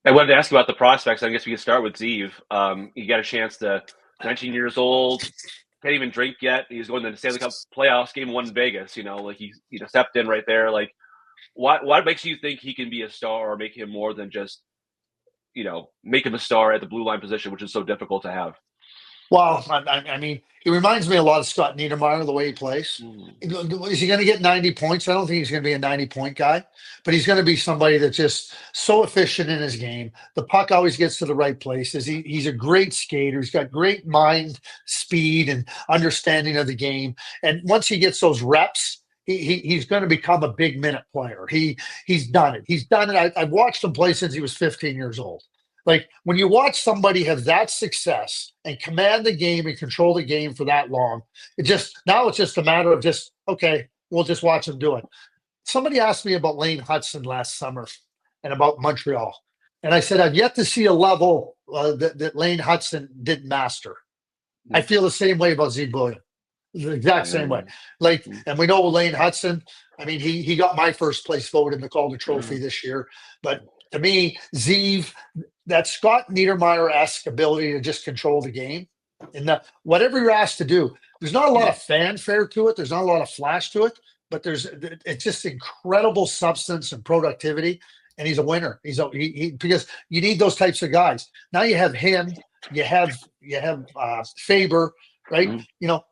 I wanted to ask you about the prospects. I guess we can start with Zeev. He got a chance to 19 years old, can't even drink yet. He's going to the Stanley Cup playoffs, game one in Vegas. Like he stepped in right there. Like what makes you think he can be a star or make him more than just make him a star at the blue line position, which is so difficult to have? Well, I mean, he reminds me a lot of Scott Niedermayer, the way he plays. Mm. Is he going to get 90 points? I don't think he's going to be a 90-point guy, but he's going to be somebody that's just so efficient in his game. The puck always gets to the right places. He's a great skater. He's got great mind, speed, and understanding of the game. And once he gets those reps, he's going to become a big minute player. He's done it. He's done it. I've watched him play since he was 15 years old. Like when you watch somebody have that success and command the game and control the game for that long, now it's just a matter of okay, we'll just watch him do it. Somebody asked me about Lane Hudson last summer and about Montreal. And I said, I've yet to see a level that Lane Hudson didn't master. I feel the same way about Buium. The exact same way. And we know Lane Hudson, I mean, he got my first place vote in the Calder Trophy this year. But to me, Zeev, that Scott Niedermayer-esque ability to just control the game, and whatever you're asked to do, there's not a lot of fanfare to it. There's not a lot of flash to it, but it's just incredible substance and productivity. And he's a winner. Because you need those types of guys. Now you have him. You have Faber. Right?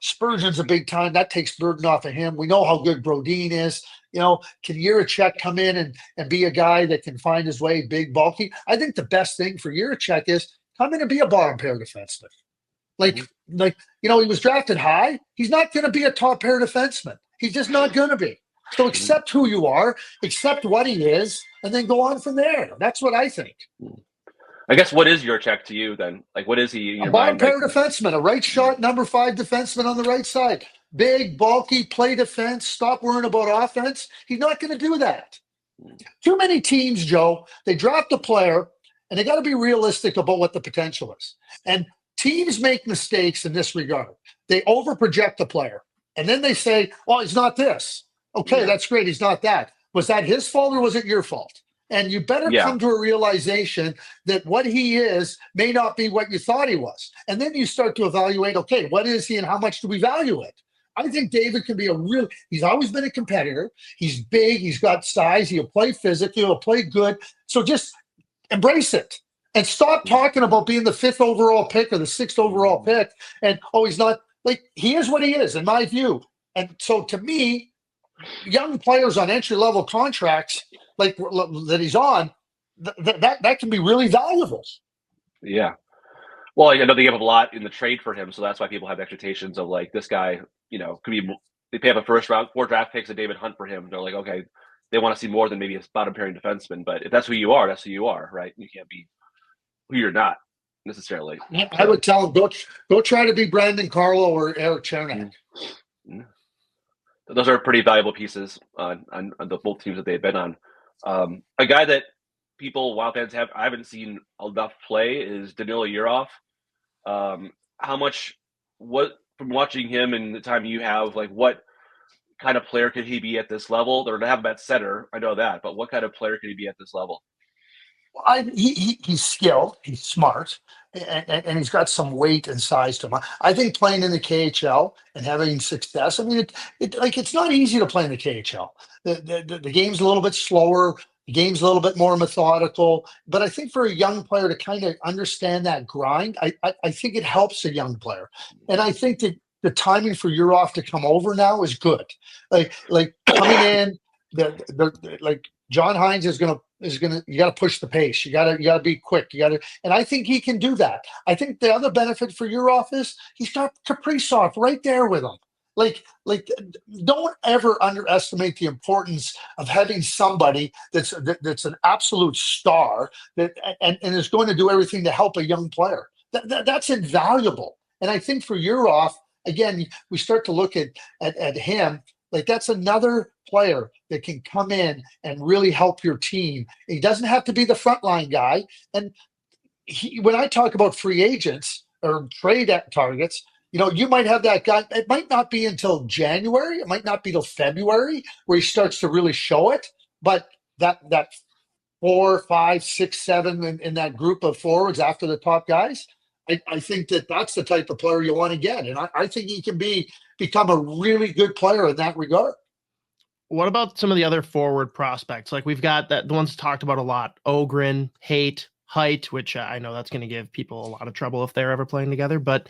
Spurgeon's a big time. That takes burden off of him. We know how good Brodin is. Can Yuracek come in and be a guy that can find his way, big, bulky? I think the best thing for Yuracek is come in and be a bottom pair defenseman. He was drafted high. He's not going to be a top pair defenseman. He's just not going to be. So accept who you are, accept what he is, and then go on from there. That's what I think. I guess what is Yuracek to you then? Like, what is he in your A bottom mind? pair defenseman, a right shot, number 5 defenseman on the right side. Big, bulky, play defense, stop worrying about offense. He's not going to do that. Too many teams, Joe, they draft a player, and they got to be realistic about what the potential is. And teams make mistakes in this regard. They overproject the player, and then they say, well, he's not this. Okay, that's great. He's not that. Was that his fault or was it your fault? And you better come to a realization that what he is may not be what you thought he was. And then you start to evaluate, okay, what is he and how much do we value it? I think David can be he's always been a competitor. He's big. He's got size. He'll play physically. He'll play good. So just embrace it and stop talking about being the 5th overall pick or the 6th overall pick. And, he's not. He is what he is, in my view. And so to me, young players on entry-level contracts that he's on, that can be really valuable. Yeah. Well, I know they gave up a lot in the trade for him, so that's why people have expectations of this guy, could be. They pay up a first round, 4 draft picks, and David Hunt for him. They're like, okay, they want to see more than maybe a bottom pairing defenseman. But if that's who you are, that's who you are, right? You can't be who you're not necessarily. I would tell him go try to be Brandon Carlo or Eric Chernak. Mm-hmm. Those are pretty valuable pieces on the both teams that they've been on. A guy that Wild fans I haven't seen enough play is Danil Yurov. From watching him and the time you have, what kind of player could he be at this level? They're going to have him at center, I know that, but what kind of player could he be at this level? He's skilled, he's smart, and he's got some weight and size to him. I think playing in the KHL and having success, I mean, it's not easy to play in the KHL. The game's a little bit slower. The game's a little bit more methodical. But I think for a young player to kind of understand that grind, I think it helps a young player. And I think that the timing for Yurov to come over now is good. Like coming in, John Hines is gonna you got to push the pace. You got to be quick. And I think he can do that. I think the other benefit for Yurov is he's got Kaprizov right there with him. Don't ever underestimate the importance of having somebody that's an absolute star and is going to do everything to help a young player. That's invaluable. And I think for Yurov, again, we start to look at him. That's another player that can come in and really help your team. He doesn't have to be the frontline guy. And when I talk about free agents or trade targets, you might have that guy. It might not be until January. It might not be till February where he starts to really show it. But that 4, 5, 6, 7 in that group of forwards after the top guys, I think that's the type of player you want to get. And I think he can become a really good player in that regard. What about some of the other forward prospects? Like we've got the ones talked about a lot, Ogren, Height, which I know that's going to give people a lot of trouble if they're ever playing together. But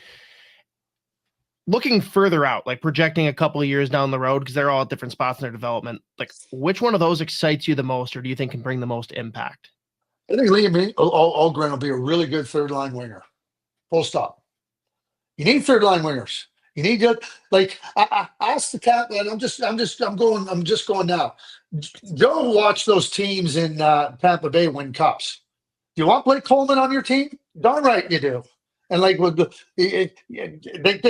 looking further out, like projecting a couple of years down the road, because they're all at different spots in their development, like which one of those excites you the most, or do you think can bring the most impact? I think Liam Ogren will be a really good third line winger. Full stop. You need third line wingers. You need to I ask the cap, and I'm just going now. Go watch those teams in Tampa Bay win cups. Do you want Blake Coleman on your team? Darn right you do. And they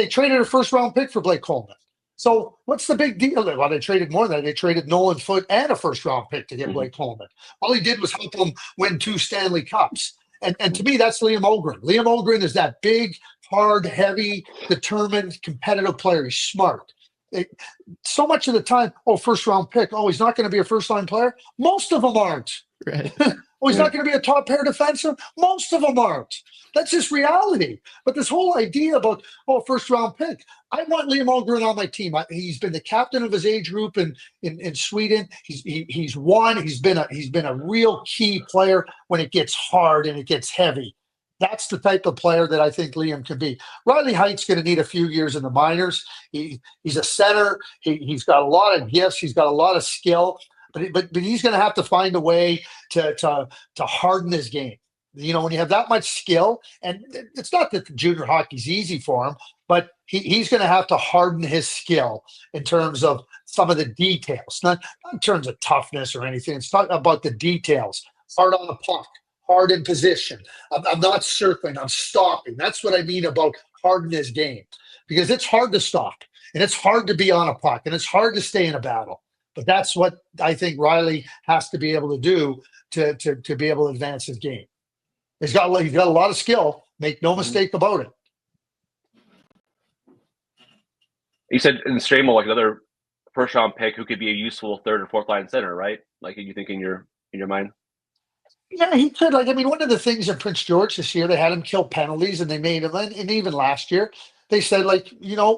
traded a first round pick for Blake Coleman. So what's the big deal? Well, they traded more than that. They traded Nolan Foote and a first round pick to get Blake Coleman. All he did was help them win 2 Stanley Cups. And to me, that's Liam Ogren. Liam Ogren is that big, hard, heavy, determined, competitive player. He's smart. So much of the time, first round pick. He's not going to be a first line player. Most of them aren't. Right. He's not going to be a top pair defensive. Most of them aren't. That's just reality. But this whole idea about first round pick, I want Liam Ogren on my team. He's been the captain of his age group in Sweden. He's won. He's been a real key player when it gets hard and it gets heavy. That's the type of player that I think Liam can be. Riley Height's going to need a few years in the minors. He's a center. He's got a lot of gifts. He's got a lot of skill. But he's going to have to find a way to harden his game. You know, when you have that much skill, and it's not that the junior hockey's easy for him, but he's going to have to harden his skill in terms of some of the details, not in terms of toughness or anything. It's not about the details. Hard on the puck, hard in position. I'm not circling, I'm stopping. That's what I mean about harden his game, because it's hard to stop, and it's hard to be on a puck, and it's hard to stay in a battle. But that's what I think Riley has to be able to do to be able to advance his game. He's got a lot of skill. Make no mistake about it. You said in Stramo, like another first round pick who could be a useful third or fourth line center, right? Like you think in your mind? Yeah, he could. One of the things in Prince George this year, they had him kill penalties, and they made him. And even last year, they said,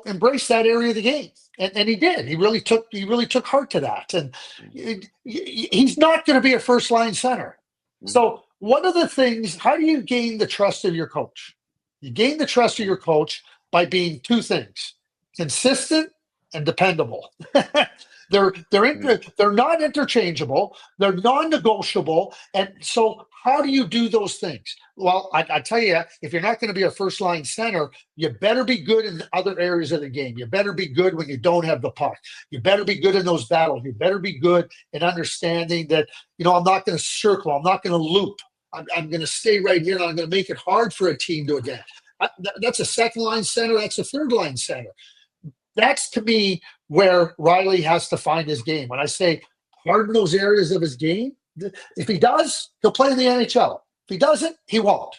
embrace that area of the game, and he did. He really took heart to that. And he's not going to be a first line center. So one of the things, how do you gain the trust of your coach? You gain the trust of your coach by being 2 things: consistent and dependable. They're not interchangeable. They're non-negotiable. And so how do you do those things? Well, I tell you, if you're not going to be a first-line center, you better be good in other areas of the game. You better be good when you don't have the puck. You better be good in those battles. You better be good in understanding that, I'm not going to circle. I'm not going to loop. I'm going to stay right here, and I'm going to make it hard for a team to advance. That's a second-line center. That's a third-line center. That's, to me, where Riley has to find his game. When I say harden those areas of his game, if he does, he'll play in the NHL. If he doesn't, he won't.